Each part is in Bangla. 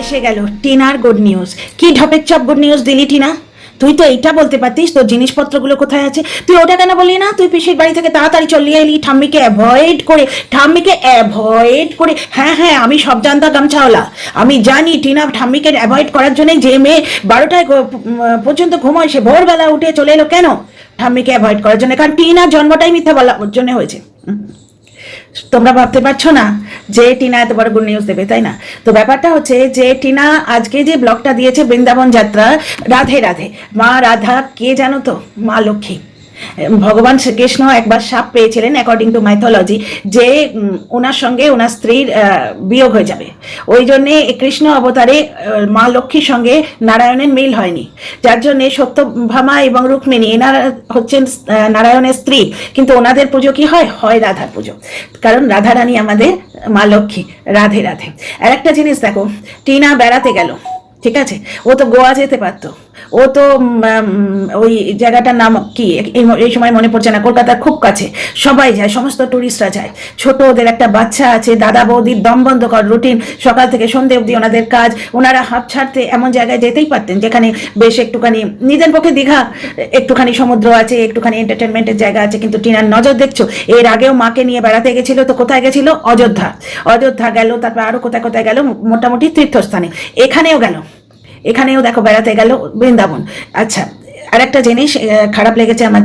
এসে গেল টিনার গুড নিউজ। কি ঢপেক চপ গুড নিউজ দিলি টিনা? তুই তো এইটা বলতে পারতিস তোর জিনিসপত্রগুলো কোথায় আছে, তুই ওটা কেন বললি না? তুই পিসির বাড়ি থেকে তাড়াতাড়ি চলিয়ে এলি ঠাম্মিকে অ্যাভয়েড করে। হ্যাঁ হ্যাঁ, আমি সব জানতা গামছাওয়ালা, আমি জানি টিনা ঠাম্মিকে অ্যাভয়েড করার জন্য যে মেয়ে 12টায় পর্যন্ত ঘুমোয় সে ভোরবেলা উঠে চলে এলো কেন? ঠাম্মিকে অ্যাভয়েড করার জন্য, কারণ টিনার জন্মটাই মিথ্যা বলার জন্য হয়েছে। তোমরা ভাবতে পারছো না যে টিনা এত বড় গুড নিউজ দেবে, তাই না? তো ব্যাপারটা হচ্ছে যে টিনা আজকে যে ব্লগটা দিয়েছে বৃন্দাবন যাত্রা, রাধে রাধে, মা রাধা কে জানো তো? মা লক্ষ্মী। ভগবান শ্রীকৃষ্ণ একবার সাপ পেয়েছিলেন অ্যাকর্ডিং টু মাইথোলজি, যে ওনার সঙ্গে ওনার স্ত্রীর বিয়োগ হয়ে যাবে, ওই জন্যে কৃষ্ণ অবতারে মা লক্ষ্মীর সঙ্গে নারায়ণের মিল হয়নি, যার জন্যে সত্যভামা এবং রুক্মিণী এনারা হচ্ছেন নারায়ণের স্ত্রী, কিন্তু ওনাদের পুজো কি হয়? হয় রাধার পুজো, কারণ রাধারানী আমাদের মা লক্ষ্মী। রাধে রাধে। আর একটা জিনিস দেখো, টিনা বেড়াতে গেল, ঠিক আছে, ও তো গোয়া যেতে পারতো, ও তো ওই জায়গাটার নাম কি এই সময় মনে পড়ছে না, কলকাতার খুব কাছে, সবাই যায়, সমস্ত টুরিস্টরা যায়, ছোট ওদের একটা বাচ্চা আছে, দাদা বৌদির দম বন্ধ কর রুটিন, সকাল থেকে সন্ধে অবধি ওনাদের কাজ, ওনারা হাঁপ ছাড়তে এমন জায়গায় যেতেই পারতেন যেখানে বেশ একটুখানি নিজের পক্ষে, দীঘা একটুখানি সমুদ্র আছে, একটুখানি এন্টারটেনমেন্টের জায়গা আছে, কিন্তু টিনার নজর দেখছো, এর আগেও মাকে নিয়ে বেড়াতে গেছিল, তো কোথায় গেছিল? অযোধ্যা গেল, তারপর আরো কোথায় কোথায় গেল, মোটামুটি তীর্থস্থানে, এখানেও দেখো বেড়াতে গেল বৃন্দাবন। আচ্ছা, আর একটা জিনিস খারাপ লেগেছে আমার,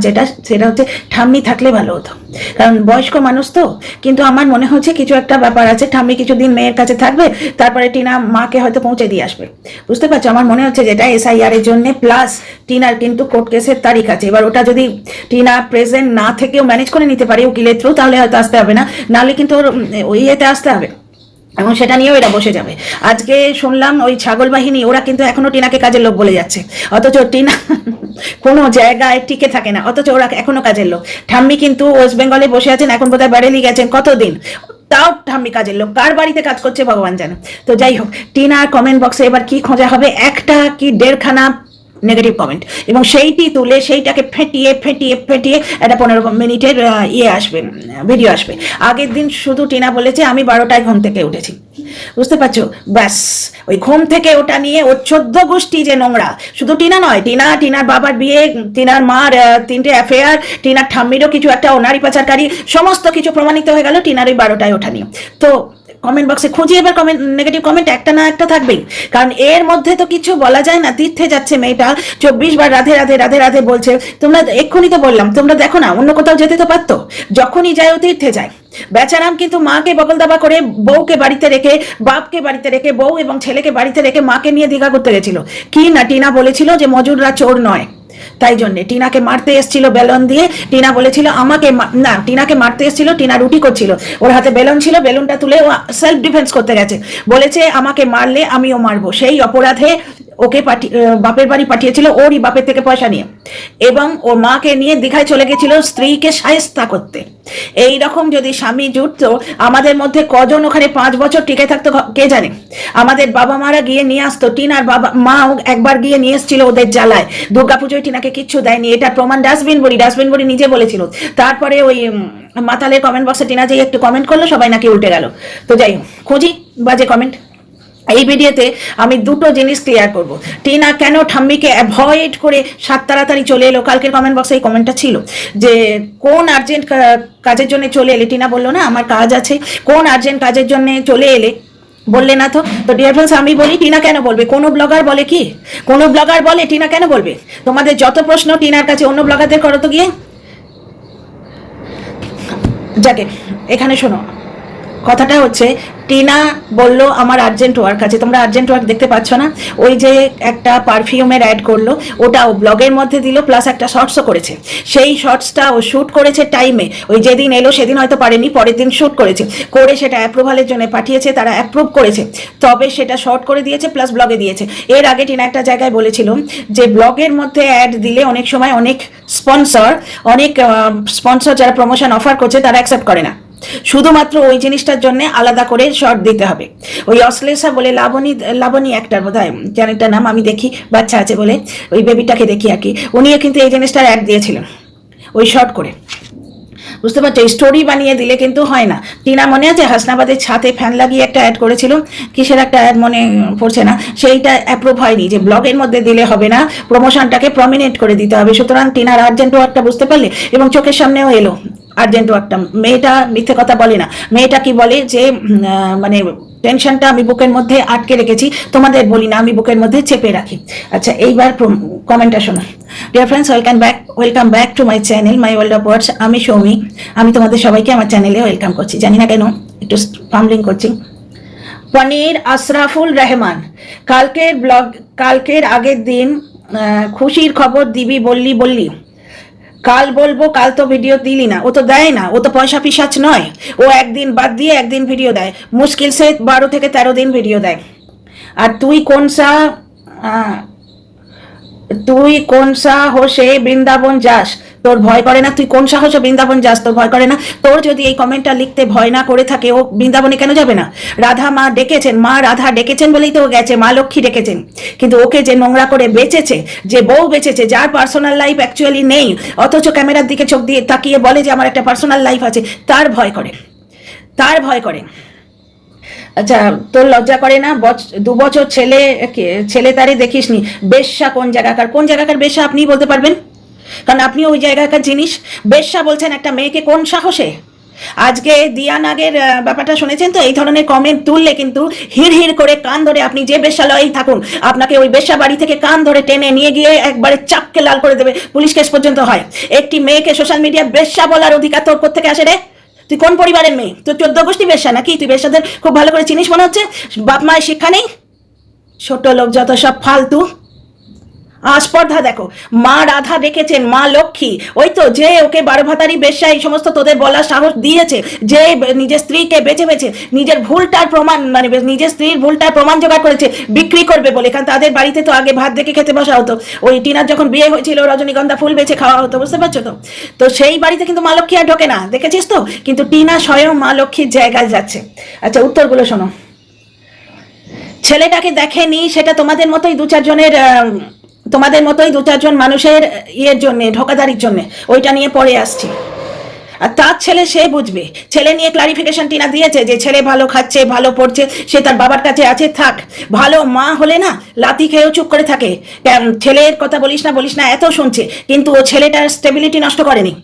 সেটা হচ্ছে ঠাম্মি থাকলে ভালো হতো, কারণ বয়স্ক মানুষ তো, কিন্তু আমার মনে হচ্ছে কিছু একটা ব্যাপার আছে, ঠাম্মি কিছুদিন মেয়ের কাছে থাকবে, তারপরে টিনা মাকে হয়তো পৌঁছে দিয়ে আসবে, বুঝতে পারছো? আমার মনে হচ্ছে যেটা SIR এর জন্য, প্লাস টিনার কিন্তু কোর্ট কেসের তারিখ আছে, এবার ওটা যদি টিনা প্রেজেন্ট না থেকেও ম্যানেজ করে নিতে পারে উকিলের থ্রু, তাহলে হয়তো আসতে হবে না, নাহলে কিন্তু ওই ইয়েতে আসতে হবে, এবং সেটা নিয়েও এরা বসে যাবে। আজকে শুনলাম ওই ছাগল বাহিনী ওরা কিন্তু এখনো টিনাকে কাজের লোক বলে যাচ্ছে, অথচ টিনা কোনো জায়গায় টিকে থাকে না, অথচ ওরা এখনো কাজের লোক। ঠাম্মি কিন্তু ওয়েস্ট বেঙ্গলে বসে আছেন, এখন বোধহয় বেরেলি গেছেন, কতদিন, তাও ঠাম্মি কাজের লোক, কার বাড়িতে কাজ করছে ভগবান জানে। তো যাই হোক, টিনার কমেন্ট বক্সে এবার কি খোঁজা হবে, একটা কি 1.5খানা নেগেটিভ কমেন্ট, এবং সেইটি তুলে সেইটাকে ফেটিয়ে একটা 15 মিনিটের আসবে, ভিডিও আসবে। আগের দিন শুধু টিনা বলেছে আমি 12টায় ঘুম থেকে উঠেছি, বুঝতে পারছো? ব্যাস, ওই ঘুম থেকে ওটা নিয়ে ওর 14 গোষ্ঠী যে নোংরা, শুধু টিনা নয়, টিনার বাবার বিয়ে, টিনার মার 3টে অ্যাফেয়ার, টিনার ঠাম্মিরও কিছু একটা নারী পাচারকারী, সমস্ত কিছু প্রমাণিত হয়ে গেল টিনার ওই 12টায় ওঠা নিয়ে। তো কমেন্ট বক্সে খুঁজি এবার নেগেটিভ কমেন্ট একটা না একটা থাকবেই, কারণ এর মধ্যে তো কিছু বলা যায় না। তীর্থে যাচ্ছে মেয়েটা, 24 বার রাধে রাধে রাধে রাধে বলছে, তোমরা এক্ষুনি তো বললাম, তোমরা দেখো না অন্য কোথাও যেতে তো পারতো, যখনই যায় ও তীর্থে যায়। বেচারাম কিন্তু মাকে বগল দাবা করে, বউকে বাড়িতে রেখে, বাপকে বাড়িতে রেখে, বউ এবং ছেলেকে বাড়িতে রেখে মাকে নিয়ে দীঘা করতে গেছিল। কি না টিনা বলেছিল যে মজুররা চোর নয়, তাই জন্য টিনাকে মারতে এসেছিল বেলন দিয়ে, টিনা বলেছিল আমাকে না, টিনাকে মারতে এসেছিল, টিনা রুটি করছিল, ওর হাতে বেলন ছিল, বেলুনটা তুলে ও সেলফ ডিফেন্স করতে গেছে, বলেছে আমাকে মারলে আমিও মারবো, সেই অপরাধে ওকে বাপের বাড়ি পাঠিয়েছিল ওরই বাপের থেকে পয়সা নিয়ে, এবং ওর মাকে নিয়ে দীঘায় চলে গেছিল স্ত্রীকে শায়েস্তা করতে। এই রকম যদি স্বামী জুটতো, আমাদের মধ্যে কজন ওখানে 5 বছর টিকে থাকতো কে জানে। আমাদের বাবা মারা গিয়ে নিয়ে আসতো, টিনার মা একবার গিয়ে নিয়ে এসেছিল ওদের জ্বালায়, দুর্গাপুজোয় টিনাকে কিচ্ছু দেয়নি, এটা প্রমাণ ডাস্টবিন বড়ি নিজে বলেছিল। তারপরে ওই মাতালের কমেন্ট বক্সে টিনা যে একটু কমেন্ট করলো, সবাই নাকি উল্টে গেল। তো যাই হোক, খুঁজি বাজে কমেন্ট। এই ভিডিওতে আমি দুটো জিনিস ক্লিয়ার করব, টিনা কেন ঠাম্মিকে অ্যাভয়েড করে তাড়াতাড়ি চলে এলো। কালকের কমেন্ট বক্সে এই কমেন্টটা ছিল যে কোন আর্জেন্ট কাজের জন্য চলে এলে, টিনা বললো না আমার কাজ আছে, কোন আর্জেন্ট কাজের জন্য চলে এলে বললে না তো। ডিয়ার ফ্রেন্ডস, আমি বলি টিনা কেন বলবে? কোনো ব্লগার বলে কি? কোনো ব্লগার বলে টিনা কেন বলবে? তোমাদের যত প্রশ্ন টিনার কাছে অন্য ব্লগারদের করো তো গিয়ে। যাকে এখানে শোনো, কথাটা হচ্ছে টিনা বলল আমার আর্জেন্ট ওয়ার্ক আছে। তোমরা আর্জেন্ট ওয়ার্ক দেখতে পাচ্ছ না? ওই যে একটা পারফিউমের অ্যাড করলো, ওটা ও ব্লগের মধ্যে দিল, প্লাস একটা শর্টসও করেছে। সেই শর্টসটা ও শ্যুট করেছে টাইমে, ওই যেদিন এলো সেদিন হয়তো পারেনি, পরের দিন শ্যুট করেছে, করে সেটা অ্যাপ্রুভালের জন্য পাঠিয়েছে, তারা অ্যাপ্রুভ করেছে, তবে সেটা শর্ট করে দিয়েছে, প্লাস ব্লগে দিয়েছে। এর আগে টিনা একটা জায়গায় বলেছিল যে ব্লগের মধ্যে অ্যাড দিলে অনেক সময় অনেক স্পন্সর যারা প্রমোশন অফার করছে তারা অ্যাকসেপ্ট করে না, শুধুমাত্র ওই জিনিসটার জন্য আলাদা করে শর্ট দিতে হবে। ওই অশ্লেষা বলে লাবণী একটার বোধহয় চ্যানেলটার নাম, আমি দেখি, বাচ্চা আছে বলে ওই বেবিটাকে দেখি আর কি, উনিও কিন্তু এই জিনিসটার অ্যাড দিয়েছিলেন ওই শর্ট করে। বুঝতে পারছো? স্টোরি বানিয়ে দিলে কিন্তু হয় না। টিনা মনে আছে হাসনাবাদের ছাদে ফ্যান লাগিয়ে একটা অ্যাড করেছিল, কিসের একটা অ্যাড মনে পড়ছে না, সেইটা অ্যাপ্রুভ হয়নি, যে ব্লগের মধ্যে দিলে হবে না, প্রমোশনটাকে প্রমিনেন্ট করে দিতে হবে। সুতরাং টিনার আর্জেন্ট ওয়ার্কটা বুঝতে পারলে, এবং চোখের সামনেও এলো আর্জেন্ট ওয়ার্কটা। মেয়েটা মিথ্যে কথা বলে না, মেয়েটা কি বলে যে মানে টেনশনটা আমি বুকের মধ্যে আটকে রেখেছি, তোমাদের বলি না, আমি বুকের মধ্যে চেপে রাখি। আচ্ছা, এইবার কমেন্টটা শোনো। Dear friends, welcome back to my channel my world of words. আমি সৌমি, আমি তোমাদের সবাইকে আমার চ্যানেলে ওয়েলকাম করছি। জানি না কেন একটু ফামলিং করছি। পনির আশরাফুল রহমান, কালকের আগের দিন খুশির খবর দিবি বললি, কাল বলবো, কাল তো ভিডিও দিলি না। ও তো দেয় না, ও তো পয়সা পিসাচ নয়, ও একদিন বাদ দিয়ে একদিন ভিডিও দেয়, মুশকিল সে 12 থেকে 13 দিন ভিডিও দেয়। আর তুই কোন সাহসে বৃন্দাবন যাস? তোর ভয় করে না? তুই কোন সাহসে বৃন্দাবন যাস? তোর ভয় করে না? তোর যদি এই কমেন্টটা লিখতে ভয় না করে থাকে, ও বৃন্দাবনে কেন যাবে না? মা রাধা ডেকেছেন বলেই তো ও গেছে, মা লক্ষ্মী ডেকেছেন। কিন্তু ওকে যে নোংরা করে বেচেছে, যে বউ বেচেছে, যার পার্সোনাল লাইফ অ্যাকচুয়ালি নেই, অথচ ক্যামেরার দিকে চোখ দিয়ে তাকিয়ে বলে যে আমার একটা পার্সোনাল লাইফ আছে, তার ভয় করে। আচ্ছা, তোর লজ্জা করে না? 2 বছর ছেলে তারে দেখিসনি? বেশ্যা কোন জায়গাকার বেশ্যা আপনি বলতে পারবেন? কারণ আপনি ওই জায়গাকার জিনিস। বেশ্যা বলছেন একটা মেয়েকে কোন সাহসে? আজকে দিয়া নাগের ব্যাপারটা শুনেছেন তো? এই ধরনের কমেন্ট তুললে কিন্তু হিড় করে কান ধরে, আপনি যে বেশ্যালয়েই থাকুন, আপনাকে ওই বেশ্যা বাড়ি থেকে কান ধরে টেনে নিয়ে গিয়ে একবারে চাপকে লাল করে দেবে, পুলিশ কেস পর্যন্ত হয়। একটি মেয়েকে সোশ্যাল মিডিয়া বেশ্যা বলার অধিকার তোর কোত্থেকে আসে রে? তুই কোন পরিবারের মেয়ে? তোর 14 গোষ্ঠী বেশ্যা নাকি? তুই বেশ্যাদের খুব ভালো করে চিনিস মনে হচ্ছে। বাপ মায়ের শিক্ষা নেই, ছোট লোক যত সব ফালতু। আস্পর্ধা দেখো, মা রাধা ডেকেছেন, মা লক্ষ্মী, ওই তো যে ওকে 12 ভাতারি বেশ্যা এই সমস্ত তোদের বলার সাহস দিয়েছে, যে নিজের স্ত্রীকে বেছে নিজের ভুলটার প্রমাণ, মানে নিজের স্ত্রীর ভুলটার প্রমাণ জোগাড় করেছে বিক্রি করবে বলে। কারণ তাদের বাড়িতে তো আগে ভাত দেখে খেতে বসা হতো, ওই টিনার যখন বিয়ে হয়েছিল রজনীগন্ধা ফুল বেছে খাওয়া হতো, বুঝতে পারছো তো? তো সেই বাড়িতে কিন্তু মা লক্ষ্মী আর ঢোকে না, দেখেছিস তো? কিন্তু টিনা স্বয়ং মা লক্ষ্মীর জায়গায় যাচ্ছে। আচ্ছা, উত্তরগুলো শোনো। ছেলেটাকে দেখেনি, সেটা তোমাদের মতোই দু চারজন মানুষের ইয়ের জন্য, ঢোকাদারির জন্য, ওইটা নিয়ে পরে আসছি। আর তার ছেলে, সে বুঝবে। ছেলে নিয়ে ক্লারিফিকেশন টিনা দিয়েছে যে ছেলে ভালো খাচ্ছে, ভালো পড়ছে, সে তার বাবার কাছে আছে, থাক। ভালো মা হলে না লাথি খেয়েও চুপ করে থাকে। ছেলের কথা বলিস না এত শুনছে, কিন্তু ও ছেলেটার স্টেবিলিটি নষ্ট করেনি।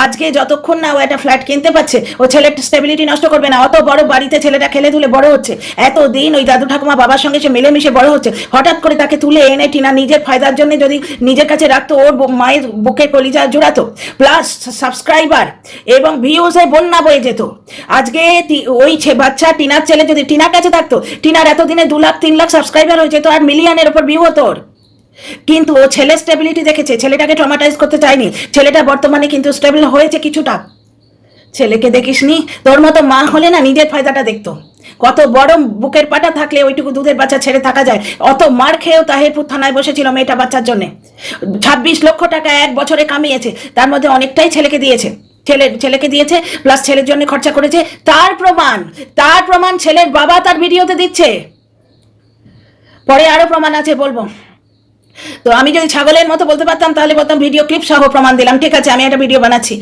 আজকে যতক্ষণ না ও একটা ফ্ল্যাট কিনতে পারছে, ও ছেলের স্টেবিলিটি নষ্ট করবে না। অত বড় বাড়িতে ছেলেটা খেলে ধুলে বড় হচ্ছে, এতদিন ওই দাদু ঠাকুমা বাবার সঙ্গে সে মিলেমিশে বড় হচ্ছে, হঠাৎ করে তাকে তুলে এনে টিনা নিজের ফায়দার জন্য যদি নিজের কাছে রাখতো, ওর মায়ের বুকে কলিজা জোড়াতো, প্লাস সাবস্ক্রাইবার এবং ভিউজে বন্যা বয়ে যেত। আজকে ওই বাচ্চা টিনার ছেলে যদি টিনার কাছে থাকতো, টিনার এতদিনে 2 লাখ 3 লাখ সাবস্ক্রাইবার হয়ে যেত, আর মিলিয়নের ওপর ভিউ হতো ওর। কিন্তু ও ছেলের স্টেবিলিটি দেখেছে, ছেলেটাকে ট্রমাটাইজ করতে চায়নি। ছেলেটা বর্তমানে কিন্তু স্টেবল হয়েছে কিছুটা। ছেলেকে দেখিসনি? তোর মতো মা হলে না নিজের ফায়দাটা দেখতো। কত বড় বুকের পাটা থাকলে ওইটুকু দুধের বাচ্চা ছেড়ে থাকা যায়? অত মার খেয়েও তাহিরপুর থানায় বসেছিল মেয়েটা বাচ্চার জন্য। 26 লক্ষ টাকা 1 বছরে কামিয়েছে, তার মধ্যে অনেকটাই ছেলেকে দিয়েছে, প্লাস ছেলের জন্য খরচা করেছে। তার প্রমাণ ছেলের বাবা তার ভিডিওতে দিচ্ছে। পরে আরো প্রমাণ আছে, বলবো। তো আমি যদি ছাগলের মতো বলতে পারতাম তাহলে বলতাম ভিডিও ক্লিপ সহ প্রমাণ দিলাম, ঠিক আছে, আমি একটা ভিডিও বানাচ্ছি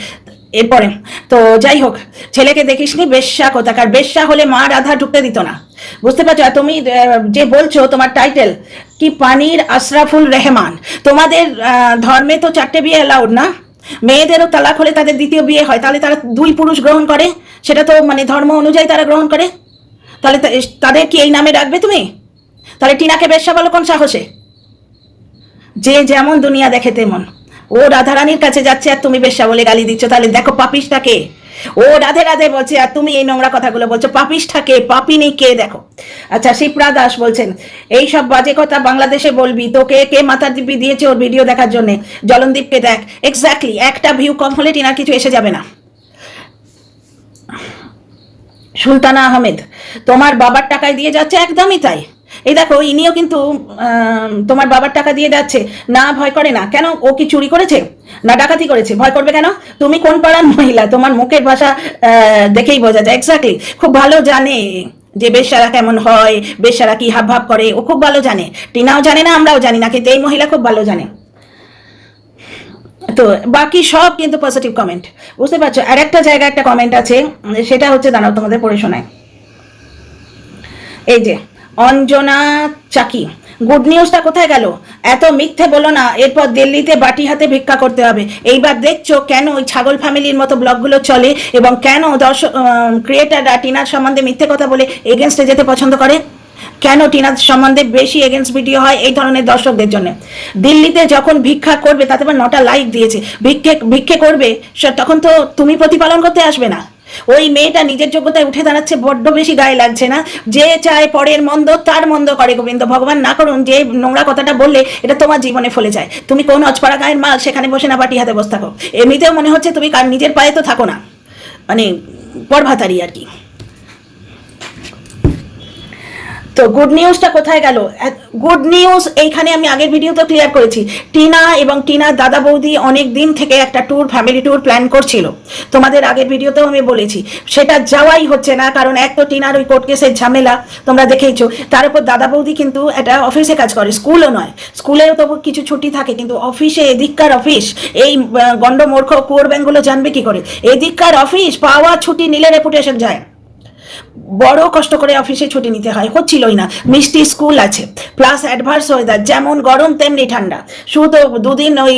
এরপরে। তো যাই হোক, ছেলেকে দেখিসনি? বেশ্যা কোথাকার। বেশ্যা হলে মা রাধা ঢুকতে দিত না, বুঝতে পারছো? তুমি যে বলছো তোমার টাইটেল কি, পনির আশরাফুল রহমান, তোমাদের ধর্মে তো 4টে বিয়ে অ্যালাউড না? মেয়েদেরও তালাক হলে তাদের দ্বিতীয় বিয়ে হয়, তাহলে তারা 2 পুরুষ গ্রহণ করে, সেটা তো মানে ধর্ম অনুযায়ী তারা গ্রহণ করে। তাহলে তাদের কি এই নামে রাখবে তুমি? তাহলে টিনাকে বেশ্যা বলো কোন সাহসে? যে যেমন দুনিয়া দেখে তেমন। ও রাধারানীর কাছে যাচ্ছে আর তুমি বেশ্যা বলে গালি দিচ্ছ, তাহলে দেখো পাপিষ্টাকে। ও রাধে রাধে বলছে আর তুমি এই নোংরা কথাগুলো বলছো। পাপিষ্টাকে, পাপিনী কে দেখো। আচ্ছা, শিপ্রা দাস বলছেন এই সব বাজে কথা বাংলাদেশে বলবি, তোকে কে মাথার দিব্যি দিয়েছে ওর ভিডিও দেখার জন্য? জলনদীপকে দেখ। এক্স্যাক্টলি, একটা ভিউ কম হলে টিনার কিছু এসে যাবে না। সুলতানা আহমেদ, তোমার বাবার টাকায় দিয়ে যাচ্ছে, একদমই তাই। এই দেখো, ইনিও কিন্তু তোমার বাবার টাকা দিয়ে যাচ্ছে, না ভয় করে না কেন? ও কি চুরি করেছে না ডাকাতি করেছে? ভয় করবে কেন? তুমি কোন পাড়ার মহিলা? তোমার মুখের ভাষা দেখেই বোঝা যায়। এক্স্যাক্টলি, খুব ভালো জানে যে বেশ্যারা কেমন হয়, বেশ্যারা কি হাবভাব করে, ও খুব ভালো জানে। টিনাও জানে না, আমরাও জানি না, কিন্তু এই মহিলা খুব ভালো জানে। তো বাকি সব কিন্তু পজিটিভ কমেন্ট, বুঝতে পারছো। আর একটা জায়গায় একটা কমেন্ট আছে, সেটা হচ্ছে, দাঁড়াও তোমাদের পড়ে শোনায়। এই যে অঞ্জনা চাকি, গুড নিউজটা কোথায় গেল? এত মিথ্যে বলো না, এরপর দিল্লিতে বাটি হাতে ভিক্ষা করতে হবে। এইবার দেখছো কেন ওই ছাগল ফ্যামিলির মতো ব্লগগুলো চলে এবং কেন দর্শক ক্রিয়েটাররা টিনার সম্বন্ধে মিথ্যে কথা বলে এগেনস্টে যেতে পছন্দ করে, কেন টিনার সম্বন্ধে বেশি এগেনস্ট ভিডিও হয় এই ধরনের দর্শকদের জন্য। দিল্লিতে যখন ভিক্ষা করবে, তাতে আবার 9টা লাইক দিয়েছে, ভিক্ষে করবে, তখন তো তুমি প্রতিপালন করতে আসবে না। ওই মেয়েটা নিজের যোগ্যতায় উঠে দাঁড়াচ্ছে, বড্ড বেশি গায়ে লাগছে না? যে চায় পরের মন্দ তার মন্দ করে গোবিন্দ, ভগবান না করুন যে নোংরা কথাটা বললে এটা তোমার জীবনে ফলে যায়। তুমি কোন অজপাড়া গায়ের মাল, সেখানে বসে না বাটি হাতে বসে থাকো। এমনিতেও মনে হচ্ছে তুমি নিজের পায়ে তো থাকো না, মানে পরভাতারি আর কি। তো গুড নিউজটা কোথায় গেল? গুড নিউজ এইখানে আমি আগের ভিডিওতে ক্লিয়ার করেছি, টিনা এবং টিনার দাদা বৌদি অনেক দিন থেকে একটা ট্যুর, ফ্যামিলি ট্যুর প্ল্যান করছিল। তোমাদের আগের ভিডিওতেও আমি বলেছি, সেটা যাওয়াই হচ্ছে না, কারণ এক তো টিনার ওই কোর্ট কেসের ঝামেলা তোমরা দেখেইছো, তার উপর দাদা বৌদি কিন্তু এটা অফিসে কাজ করে, স্কুলও নয়। স্কুলেও তবু কিছু ছুটি থাকে, কিন্তু অফিসে, এদিককার অফিস, এই গন্ড মূর্খ কুয়োর ব্যাংকগুলো জানবে কি করে? এদিককার অফিস পাওয়া ছুটি নিলে রেপুটেশন যায়, বড় কষ্ট করে অফিসে ছুটি নিতে হয়, হচ্ছিলই না। মিষ্টি স্কুল আছে, প্লাস অ্যাডভার্স ওয়েদার, যেমন গরম তেমনি ঠান্ডা। শুধু তো দুদিন ওই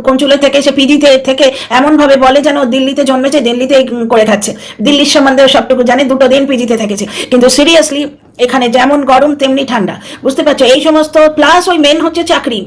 কঞ্চুলে থেকে সে পিজিতে থেকে এমনভাবে বলে যেন দিল্লিতে জন্মেছে, দিল্লিতে করে খাচ্ছে, দিল্লির সম্বন্ধে সবটুকু জানে, 2 দিন পিজিতে থেকেছে, কিন্তু সিরিয়াসলি এখানে যেমন গরম তেমনি ঠান্ডা, বুঝতে পারছো। এই সমস্ত প্লাস ওই মেন হচ্ছে চাকরি,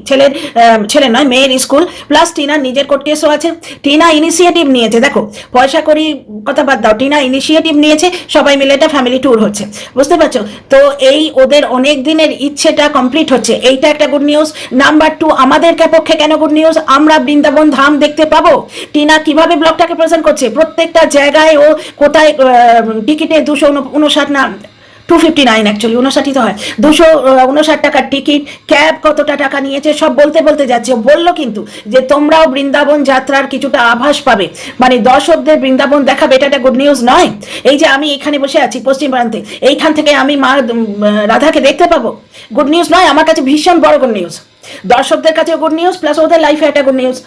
ছেলে নয় মেয়ের স্কুল, প্লাস টিনার নিজের কোর্ট কেসও আছে। টিনা ইনিশিয়েটিভ নিয়েছে, দেখো পয়সা করি কথা বাদ দাও, টিনা ইনিশিয়েটিভ নিয়েছে, সবাই মিলে একটা ফ্যামিলি ট্যুর হচ্ছে, বুঝতে পারছো। তো এই ওদের অনেক দিনের ইচ্ছেটা কমপ্লিট হচ্ছে, এইটা একটা গুড নিউজ। নাম্বার 2, আমাদের পক্ষে কেন গুড নিউজ? আমরা বৃন্দাবন ধাম দেখতে পাবো। টিনা কিভাবে ব্লগটাকে প্রেজেন্ট করছে, প্রত্যেকটা জায়গায় ও কোথায় টিকিটে 259 না 259, অ্যাকচুয়ালি 59 তো হয়, 259 টাকার টিকিট, ক্যাব কতটা টাকা নিয়েছে সব বলতে বলতে যাচ্ছে। বললো কিন্তু যে তোমরাও বৃন্দাবন যাত্রার কিছুটা আভাস পাবে, মানে দর্শকদের বৃন্দাবন দেখাবে, এটা একটা গুড নিউজ নয়? এই যে আমি এখানে বসে আছি পশ্চিম প্রান্তে, এইখান থেকে আমি মা রাধাকে দেখতে পাবো, গুড নিউজ নয়? আমার কাছে ভীষণ বড় গুড নিউজ, দর্শকদের কাছে গুড নিউজ, প্লাস ওদের লাইফে একটা গুড নিউজ,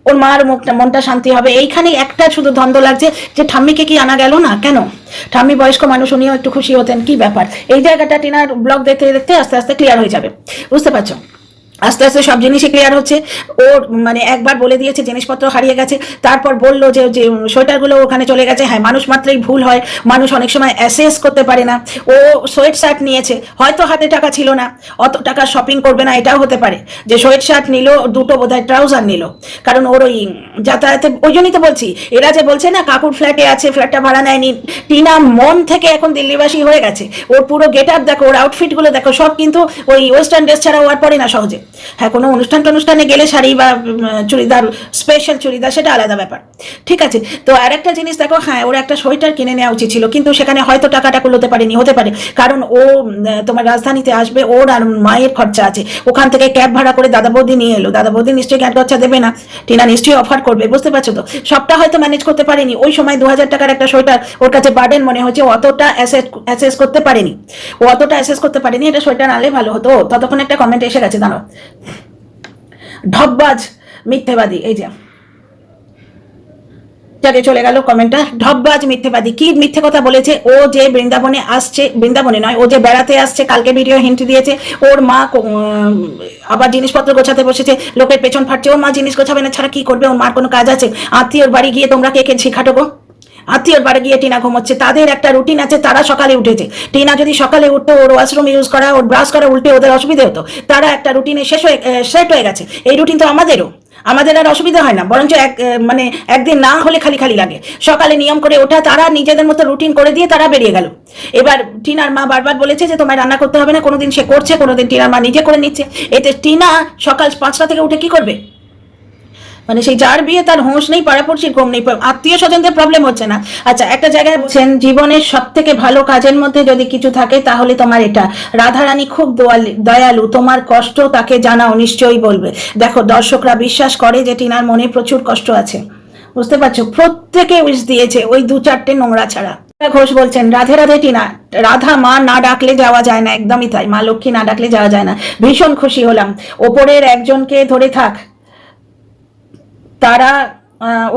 ওর মার মনটা শান্তি হবে। এইখানে একটা শুধু দ্বন্দ্ব লাগছে যে ঠাম্মিকে কি আনা গেল না, কেন? ঠাম্মি বয়স্ক মানুষ, উনিও একটু খুশি হতেন, কি ব্যাপার? এই জায়গাটা টিনার ব্লগ দেখতে দেখতে আস্তে আস্তে ক্লিয়ার হয়ে যাবে, বুঝতে পারছো। আস্তে আস্তে সব জিনিসই ক্লিয়ার হচ্ছে। ওর মানে একবার বলে দিয়েছে জিনিসপত্র হারিয়ে গেছে, তারপর বললো যে সোয়েটারগুলো ওখানে চলে গেছে। হ্যাঁ, মানুষ মাত্রই ভুল হয়, মানুষ অনেক সময় অ্যাসেস করতে পারে না। ও সোয়েট শার্ট নিয়েছে, হয়তো হাতে টাকা ছিল না, অত টাকা শপিং করবে না, এটাও হতে পারে যে সোয়েট শার্ট নিল, 2টো বোধহয় ট্রাউজার নিল, কারণ ওর ওই যাতায়াতে। ওই জন্যই তো বলছি, এরা যে বলছে না কাকুর ফ্ল্যাটে আছে, ফ্ল্যাটটা ভাড়া নেয়নি, টিনা মন থেকে এখন দিল্লিবাসী হয়ে গেছে। ওর পুরো গেট আপ দেখো, ওর আউটফিটগুলো দেখো, সব কিন্তু ওই ওয়েস্টার্ন ড্রেস ছাড়া ও আর পরে না সহজে। হ্যাঁ, কোনো অনুষ্ঠানে গেলে শাড়ি বা চুড়িদার, স্পেশাল চুড়িদার, সেটা আলাদা ব্যাপার, ঠিক আছে। তো আর একটা জিনিস দেখো, হ্যাঁ ওর একটা সোয়েটার কিনে নেওয়া উচিত ছিল, কিন্তু সেখানে হয়তো টাকাটা কুলোতে পারেনি, হতে পারে কারণ ও তোমার রাজধানীতে আসবে, ওর আর মায়ের খরচা আছে, ওখান থেকে ক্যাব ভাড়া করে দাদা বৌদি নিয়ে এলো, দাদা বৌদি নিশ্চয়ই ক্যাব খরচা দেবে না, টিনা নিশ্চয়ই অফার করবে, বুঝতে পারছো তো। সবটা হয়তো ম্যানেজ করতে পারেনি, ওই সময় 2000 টাকার একটা সোয়েটার ওর কাছে বার্ডেন মনে হচ্ছে, অতটা অ্যাসেস করতে পারেনি, এটা সোয়েটার আনলে ভালো হতো। ততক্ষণ একটা কমেন্ট এসে গেছে, দাঁড়াও, ঢপবাজ মিথ্যেবাদী, এই যে যাকে চলে গেল কমেন্টটা, ঢপবাজ মিথ্যেবাদী। কি মিথ্যে কথা বলেছে? ও যে বৃন্দাবনে আসছে, বৃন্দাবনে নয়, ও যে বেড়াতে আসছে, কালকে ভিডিও হিন্ট দিয়েছে, ওর মা আবার জিনিসপত্র গোছাতে বসেছে, লোকের পেছন ফাটছে, ওর মা জিনিস গোছাবে না ছাড়া কি করবে? ওর মার কোনো কাজ আছে? আত্মীয়র বাড়ি গিয়ে তোমরা কে কে শেখাটো গো? আত্মীয়র বাড়ি গিয়ে টিনা ঘুমোচ্ছে, তাদের একটা রুটিন আছে, তারা সকালে উঠেছে। টিনা যদি সকালে উঠতো, ওর ওয়াশরুম ইউজ করা, ওর ব্রাশ করা উল্টে ওদের অসুবিধা হতো, তারা একটা রুটিনে সেট হয়ে গেছে। এই রুটিন তো আমাদের আর অসুবিধা হয় না, বরঞ্চ মানে একদিন না হলে খালি খালি লাগে। সকালে নিয়ম করে ওঠা, তারা নিজেদের মতো রুটিন করে দিয়ে তারা বেরিয়ে গেল। এবার টিনার মা বারবার বলেছে যে তোমায় রান্না করতে হবে না, কোনোদিন সে করছে, কোনোদিন টিনার মা নিজে করে নিচ্ছে। এতে টিনা সকাল 5টা থেকে উঠে কি করবে? মানে সেই যার বিয়ে তার হোঁশ নেই, পাড়াপড়শির কম নেই, আত্মীয় স্বজনদের প্রবলেম হচ্ছে না। আচ্ছা, একটা জায়গায় বলছেন জীবনের সব থেকে ভালো কাজের মধ্যে যদি কিছু থাকে তাহলে তোমার এটা, রাধারানী খুব দয়ালু, তোমার কষ্ট তাকে জানাও, নিশ্চয়ই বলবে। দেখো, দর্শকরা বিশ্বাস করে যে টিনার মনে প্রচুর কষ্ট আছে, বুঝতে পারছো, প্রত্যেকে উইশ দিয়েছে, ওই 2-4টে নোংরা ছাড়া। ঘোষ বলছেন রাধে রাধে টিনা, রাধা মা না ডাকলে যাওয়া যায় না, একদমই তাই, মা লক্ষ্মী না ডাকলে যাওয়া যায় না। ভীষণ খুশি হলাম, ওপরের একজনকে ধরে থাক, তারা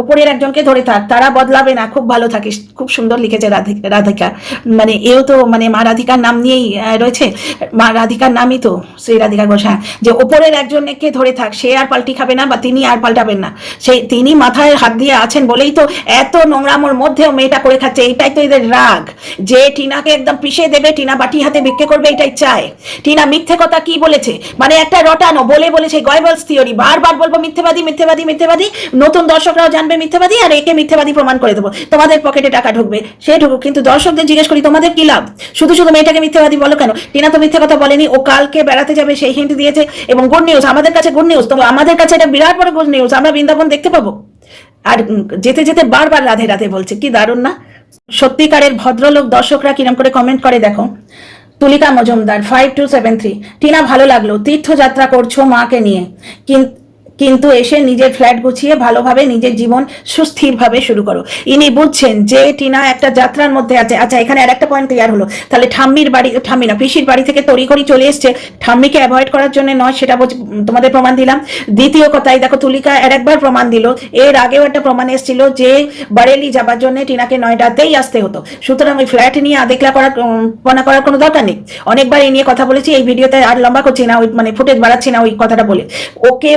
উপরের একজনকে ধরে থাক, তারা বদলাবে না, খুব ভালো থাকিস। খুব সুন্দর লিখেছে রাধিকা, মানে এও তো মানে মা রাধিকার নাম নিয়েই রয়েছে, মা রাধিকার নামই তো শ্রী রাধিকা ঘোষ। হ্যাঁ, যে উপরের একজনকে ধরে থাক, সে আর পাল্টি খাবে না বা তিনি আর পাল্টাবেন না, সেই তিনি মাথায় হাত দিয়ে আছেন বলেই তো এত নোংরামোর মধ্যেও মেয়েটা করে খাচ্ছে। এটাই তো এদের রাগ, যে টিনাকে একদম পিষে দেবে, টিনা বাটি হাতে ভিক্ষে করবে, এটাই চায়। টিনা মিথ্যে কথা কি বলেছে, মানে একটা রটানো বলেছে গয়বলস থিওরি, বারবার বলবো মিথ্যেবাদী মিথ্যেবাদী মিথ্যেবাদী, নতুন দর্শকরাও জানবে মিথ্যেবাদী, আর একে মিথ্যেবাদী প্রমাণ করে দেবো, তোমাদের পকেটে টাকা ঢুকবে, সে ঢুকুক। কিন্তু দর্শকদের জিজ্ঞেস করি তোমাদের কি লাভ, শুধু শুধু মেয়েটাকে মিথ্যেবাদী বলো কেন? টিনা তো মিথ্যে কথা বলেনি, ও কালকে বেড়াতে যাবে সেই হিন্ট দিয়েছে, এবং গুড নিউজ, আমাদের কাছে গুড নিউজ, তো আমাদের কাছে এটা বিরাট বড় গুড নিউজ, আমরা বৃন্দাবন দেখতে পাবো। আর যেতে যেতে বারবার রাধে রাধে বলছে, কি দারুণ না? সত্যিকারের ভদ্রলোক দর্শকরা কিরম করে কমেন্ট করে দেখো। তুলিকা মজুমদার 5273, টিনা ভালো লাগলো, তীর্থযাত্রা করছো মাকে নিয়ে, কিন্তু এসে নিজের ফ্ল্যাট গুছিয়ে ভালোভাবে নিজের জীবন সুস্থিরভাবে শুরু করো। ইনি বুঝছেন যে টিনা একটা যাত্রার মধ্যে আছে। আচ্ছা, এখানে আর একটা পয়েন্ট ক্লিয়ার হলো, তাহলে ঠাম্মি না পিসির বাড়ি থেকে তড়িঘড়ি চলে এসছে ঠাম্মিকে অ্যাভয়েড করার জন্য নয়, সেটা তোমাদের প্রমাণ দিলাম। দ্বিতীয় কথাই দেখো, তুলিকা একবার প্রমাণ দিল, এর আগেও একটা প্রমাণ এসেছিল যে বারেলি যাবার জন্য টিনাকে নয়ডাতেই আসতে হতো। সুতরাং ওই ফ্ল্যাট নিয়ে আদেকলা করার কোনো দরকার নেই। অনেকবার এই নিয়ে কথা বলেছি, এই ভিডিওতে আর লম্বা করছি না, ওই মানে ফুটেজ বাড়াচ্ছি না ওই কথাটা বলে। ওকে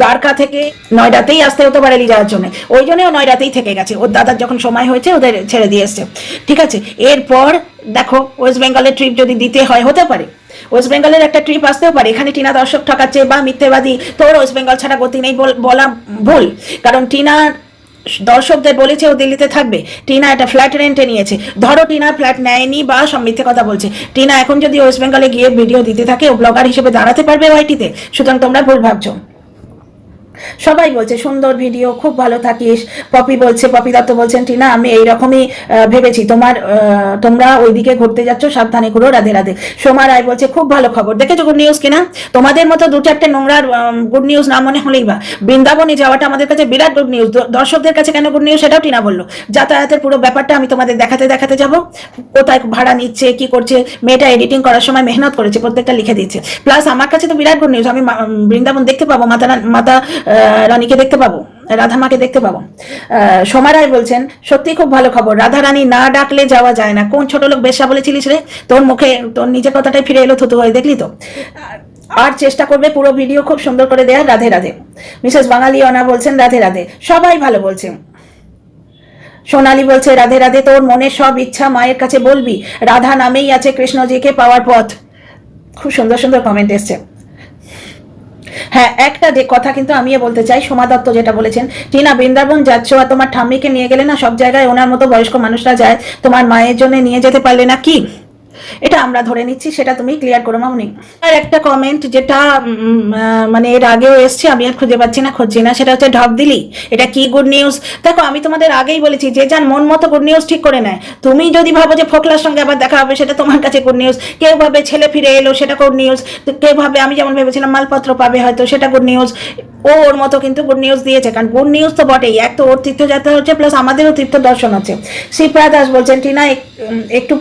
দ্বারকা থেকে নয়ডাতেই আসতে হতো বারেলি যাওয়ার জন্য, ওই জন্য নয়ডাতেই থেকে গেছে, ওর দাদার যখন সময় হয়েছে ওদের ছেড়ে দিয়ে এসছে। ঠিক আছে, এরপর দেখো ওয়েস্ট বেঙ্গলের ট্রিপ যদি দিতে হয়, হতে পারে ওয়েস্ট বেঙ্গলের একটা ট্রিপ আসতেও পারে। এখানে টিনা দর্শক ঠকাচ্ছে বা মিথ্যেবাদী, তোর ওয়েস্ট বেঙ্গল ছাড়া গতি নেই বলা ভুল, কারণ টিনা দর্শকদের বলেছে ও দিল্লিতে থাকবে, টিনা একটা ফ্ল্যাট রেন্টে নিয়েছে। ধরো টিনা ফ্ল্যাট নেয়নি বা সব মিথ্যে কথা বলছে, টিনা এখন যদি ওয়েস্ট বেঙ্গলে গিয়ে ভিডিও দিতে থাকে, ও ব্লগার হিসেবে দাঁড়াতে পারবে ওয়াইটিতে? সুতরাং তোমরা ভুল ভাবছো। সবাই বলছে সুন্দর ভিডিও, খুব ভালো থাকিস। পপি দত্ত বলছেন, টিনা আমি এইরকমই ভেবেছি, তোমরা ওইদিকে ঘুরতে যাচ্ছ, সাবধানে ঘুরো, রাধে রাধে। সোমা রায় বলছে খুব ভালো খবর, দেখেছো গুড নিউজ কিনা? তোমাদের মতো দু চারটে নোংরার গুড নিউজ না মনে হলেই বা, বৃন্দাবনে যাওয়াটা আমাদের কাছে বিরাট গুড নিউজ। দর্শকদের কাছে কেন গুড নিউজ সেটাও টিনা বললো। যাতায়াতের পুরো ব্যাপারটা আমি তোমাদের দেখাতে যাবো, কোথায় ভাড়া নিচ্ছে, কি করছে, মেয়েটা এডিটিং করার সময় মেহনত করেছে, প্রত্যেকটা লিখে দিচ্ছে। প্লাস আমার কাছে তো বিরাট গুড নিউজ, আমি বৃন্দাবন দেখতে পাবো, মাতা রানীকে দেখতে পাবো, রাধা মাকে দেখতে পাবো। সোমা রায় বলছেন সত্যি খুব ভালো খবর, রাধা রানী না ডাকলে যাওয়া যায় না। কোন ছোট লোক বেশ্যা বলেছিলিস রে? তোর মুখে তোর নিজের কথাটাই ফিরে এলো থুতু হয়ে, দেখলি তো? আর চেষ্টা করবে পুরো ভিডিও খুব সুন্দর করে দেয়া। রাধে রাধে। মিসেস বাঙালি অনা বলছেন রাধে রাধে, সবাই ভালো বলছে। সোনালী বলছে রাধে রাধে, তোর মনের সব ইচ্ছা মায়ের কাছে বলবি, রাধা নামেই আছে কৃষ্ণজিকে পাওয়ার পথ। খুব সুন্দর সুন্দর কমেন্ট এসছে। হ্যাঁ, একটা যে কথা কিন্তু আমিও বলতে চাই, সোমা দত্ত যেটা বলেছেন, টিনা বৃন্দাবন যাচ্ছ আর তোমার ঠাম্মিকে নিয়ে গেলে না, সব জায়গায় ওনার মতো বয়স্ক মানুষরা যায়, তোমার মায়ের জন্য নিয়ে যেতে পারলে না কি? এটা আমরা ধরে নিচ্ছি, সেটা তুমি ক্লিয়ার করো মামনি। আর একটা কমেন্ট যেটা মানে এর আগেও এসছে, আমি আর খুঁজে পাচ্ছি না, খুঁজছি না, সেটা হচ্ছে ঢপ দিলি, এটা কি গুড নিউজ? দেখো আমি তোমাদের আগেই বলেছি, যে যার মন মতো গুড নিউজ ঠিক করে নেয়। তুমি যদি ভাবো যে ফোকলার সঙ্গে আবার দেখা হবে, সেটা তোমার কাছে গুড নিউজ। কেউ ভাবে ছেলে ফিরে এলো, সেটা গুড নিউজ। কেউ ভাবে আমি যেমন ভেবেছিলাম মালপত্র পাবে হয়তো, সেটা গুড নিউজ। ওর মতো কিন্তু গুড নিউজ দিয়েছে, কারণ গুড নিউজ তো বটেই, এক তো ওর তীর্থযাত্রা হচ্ছে, প্লাস আমাদেরও তীর্থ দর্শন হচ্ছে। শ্রীপ্রা দাস বলছেন, টিনা একটু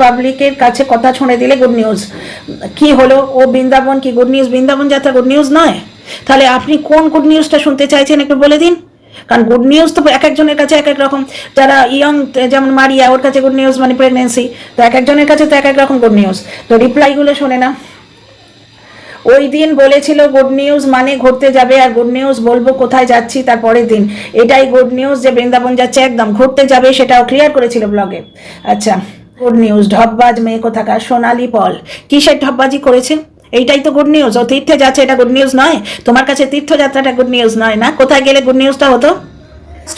পাবলিকের কাছে কথা ছুঁড়ে দিলে গুড নিউজ। কি হলো, ও বৃন্দাবন কি গুড নিউজ? বৃন্দাবন যাত্রা গুড নিউজ নয়? তাহলে আপনি কোন গুড নিউজটা শুনতে চাইছেন একটু বলে দিন, কারণ গুড নিউজ তো এক একজনের কাছে এক এক রকম। যারা ইয়ং, যেমন মারিয়া, ওর কাছে গুড নিউজ মানে প্রেগনেন্সি, তো এক একজনের কাছে তো এক এক রকম গুড নিউজ। তো রিপ্লাইগুলো শোনে না। ওই দিন বলেছিল গুড নিউজ মানে ঘুরতে যাবে, আর গুড নিউজ বলবো কোথায় যাচ্ছি তার পরের দিন, এটাই গুড নিউজ যে বৃন্দাবন যাচ্ছে, একদম ঘুরতে যাবে, সেটাও ক্লিয়ার করেছিল ব্লগে। আচ্ছা, গুড নিউজ। ঢপবাজ মেয়ে কোথাকার সোনালী পল, কিসের ঢপবাজি করেছে? এইটাই তো গুড নিউজ। ও তীর্থে যাচ্ছে, এটা গুড নিউজ নয়? তোমার কাছে তীর্থযাত্রাটা গুড নিউজ নয় না? কোথায় গেলে গুড নিউজটা হতো?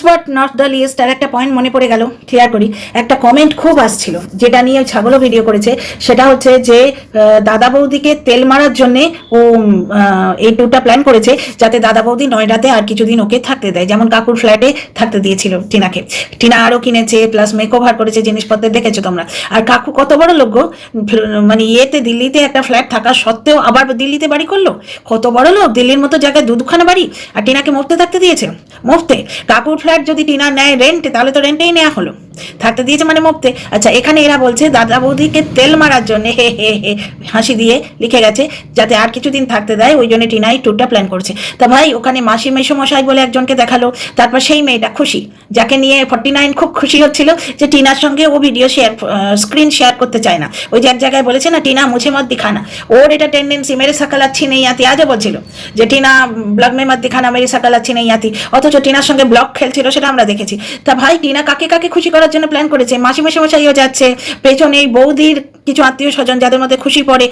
বাট নট দ্য লিস্ট, আর একটা পয়েন্ট মনে পড়ে গেল, ক্লিয়ার করি। একটা কমেন্ট খুব আসছিল, যেটা নিয়ে ছাগলও ভিডিও করেছে, সেটা হচ্ছে যে দাদা বৌদিকে তেল মারার জন্যে ও এই ট্যুরটা প্ল্যান করেছে, যাতে দাদা বৌদি নয়ডাতে আর কিছুদিন ওকে থাকতে দেয়, যেমন কাকুর ফ্ল্যাটে থাকতে দিয়েছিল টিনাকে। টিনা আরও কিনেছে, প্লাস মেকওভার করেছে, জিনিসপত্র দেখেছো তোমরা। আর কাকু কত বড় লোক গো, মানে দিল্লিতে একটা ফ্ল্যাট থাকা সত্ত্বেও আবার দিল্লিতে বাড়ি করলো। কত বড় লোক, দিল্লির মতো জায়গায় দুখানা বাড়ি, আর টিনাকে মরতে থাকতে দিয়েছে। মরতে কাকুর ফ্ল্যাট যদি টিনা নেয় রেন্টে, তাহলে তো রেন্টেই নেওয়া হলো। থাকতে দিয়েছে মানে মুক্তে। আচ্ছা, এখানে এরা বলছে দাদা বৌদিকে তেল মারার জন্য হে হে হে হাসি দিয়ে লিখে গেছে যাতে আর কিছুদিন থাকতে দেয়, ওই জন্য টিনা এই ট্যুরটা প্ল্যান করছে। তা ভাই ওখানে মাসি মেসোমশাই বলে একজনকে দেখালো, তারপর সেই মেয়েটা খুশি, যাকে নিয়ে 49 খুব খুশি হচ্ছিল যে টিনার সঙ্গে ও ভিডিও শেয়ার স্ক্রিন শেয়ার করতে চায় না। ওই যে এক জায়গায় বলেছে না টিনা মুঝে মত দিখানা, ওর এটা টেন্ডেন্সি, মেরে সাকাল আচ্ছি নেই আতি, আজও বলছিল যে টিনা ব্লগ মে মত দিখানা মেরে সাকাল আচ্ছি নেই আতি, অথচ টিনার সঙ্গে ব্লগ খেলছিল, সেটা আমরা দেখেছি। তা ভাই টিনা কাকে কাকে খুশি করার জন্য প্ল্যান করেছে? মাসি মেসোমশাইও যাচ্ছে, পেছনে বৌদির কিছু আত্মীয় স্বজন যাদের মধ্যে খুশি পড়ে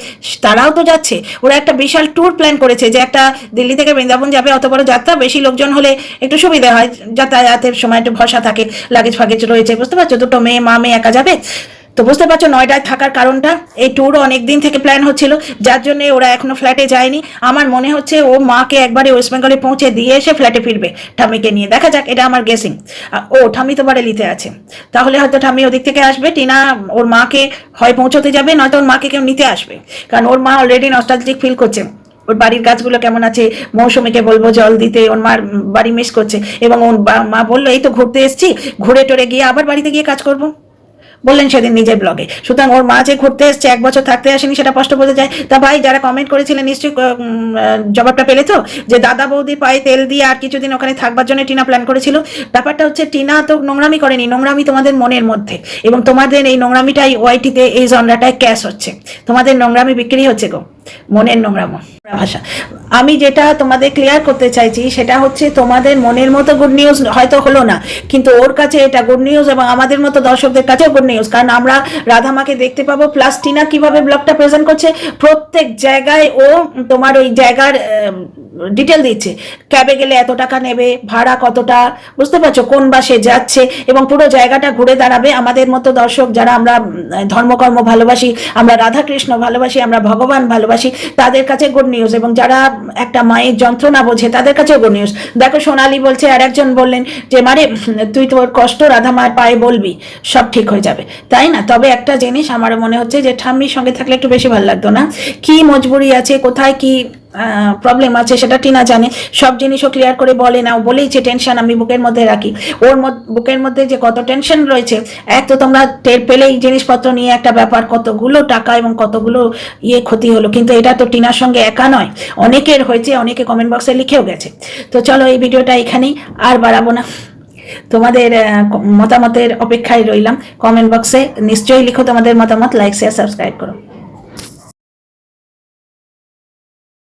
তারাও তো যাচ্ছে। ওরা একটা বিশাল ট্যুর প্ল্যান করেছে, যে একটা দিল্লি থেকে বৃন্দাবন যাবে, অত বড় যাত্রা, বেশি লোকজন হলে একটু সুবিধা হয়, যাতায়াতের সময় একটু ভরসা থাকে, লাগেজ ফাগেজ রয়েছে, বুঝতে পারছো, দুটো মেয়ে মা মেয়ে একা যাবে। তো বুঝতে পারছো নয়ডায় থাকার কারণটা, এই ট্যুর অনেক দিন থেকে প্ল্যান হচ্ছিল, যার জন্য ওরা এখনো ফ্ল্যাটে যায়নি। আমার মনে হচ্ছে ও মাকে একবারে ওয়েস্ট বেঙ্গলে পৌঁছে দিয়ে এসে ফ্ল্যাটে ফিরবে ঠাম্মিকে নিয়ে, দেখা যাক, এটা আমার গেসিং। ও ঠাম্মি তো বারেলিতে আছে, তাহলে হয়তো ঠাম্মি ওদিক থেকে আসবে, টিনা ওর মাকে হয় পৌঁছতে যাবে, নয়তো ওর মাকে কেউ নিতে আসবে, কারণ ওর মা অলরেডি নস্টালজিক ফিল করছে। ওর বাড়ির গাছগুলো কেমন আছে, মৌসুমীকে বলবো জল দিতে, ওর মার বাড়ি মিস করছে, এবং ওর মা বললো এই তো ঘুরতে এসছি, ঘুরে টরে গিয়ে আবার বাড়িতে গিয়ে কাজ করবো বললেন সেদিন নিজের ব্লগে। সুতরাং ওর মা যে ঘুরতে এসছে, 1 বছর থাকতে আসেনি, সেটা স্পষ্ট বোঝা যায়। তা ভাই যারা কমেন্ট করেছিলেন নিশ্চয়ই জবাবটা পেলে তো, যে দাদা বৌদির পায়ে তেল দিয়ে আর কিছুদিন ওখানে থাকবার জন্য টিনা প্ল্যান করেছিল। ব্যাপারটা হচ্ছে টিনা তো নোংরামি করেনি, নোংরামি তোমাদের মনের মধ্যে, এবং তোমাদের এই নোংরামিটাই ওয়াইটিতে এই জনরাটায় ক্যাশ হচ্ছে, তোমাদের নোংরামি বিক্রি হচ্ছে গো, মনের নোংরামো ভাষা। আমি যেটা তোমাদের ক্লিয়ার করতে চাইছি সেটা হচ্ছে, তোমাদের মনের মতো গুড নিউজ হয়তো হলো না, কিন্তু ওর কাছে এটা গুড নিউজ, এবং আমাদের মতো দর্শকদের কাছেও গুড নিউজ, কারণ আমরা রাধামাকে দেখতে পাবো। প্লাস টিনা কিভাবে ব্লগটা প্রেজেন্ট করছে, প্রত্যেক জায়গায় ও তোমার ওই জায়গার ডিটেল দিচ্ছে, ক্যাবে গেলে এত টাকা নেবে, ভাড়া কতটা, বুঝতে পারছো, কোন বাসে যাচ্ছে, এবং পুরো জায়গাটা ঘুরে দাঁড়াবে। আমাদের মতো দর্শক যারা আমরা ধর্মকর্ম ভালোবাসি, আমরা রাধাকৃষ্ণ ভালোবাসি, আমরা ভগবান ভালোবাসি, তাদের কাছে গুড নিউজ, এবং যারা একটা মায়ের যন্ত্রণা বোঝে তাদের কাছেও গুড নিউজ। দেখো সোনালি বলছে, আর একজন বললেন যে মারে তুই তোর কষ্ট রাধা মায়ের পায়ে বলবি, সব ঠিক হয়ে যাবে, তাই না? তবে একটা জিনিস আমার মনে হচ্ছে যে ঠাম্মির সঙ্গে থাকলে একটু বেশি ভালো লাগতো না? কি মজবুরি আছে, কোথায় কি প্রবলেম আছে সেটা টিনা জানে, সব জিনিসও ক্লিয়ার করে বলে না। ও বলেইছে টেনশন আমি বুকের মধ্যে রাখি, ওর বুকের মধ্যে যে কত টেনশন রয়েছে, এক তো তোমরা টের পেলেই জিনিসপত্র নিয়ে একটা ব্যাপার, কতগুলো টাকা এবং কতগুলো ক্ষতি হলো। কিন্তু এটা তো টিনার সঙ্গে একা নয়, অনেকের হয়েছে, অনেকে কমেন্ট বক্সে লিখেও গেছে। তো চলো এই ভিডিওটা এখানেই, আর বাড়াবো না, তোমাদের মতামতের অপেক্ষায় রইলাম। কমেন্ট বক্সে নিশ্চয়ই লিখো তোমাদের মতামত, লাইক শেয়ার সাবস্ক্রাইব করো।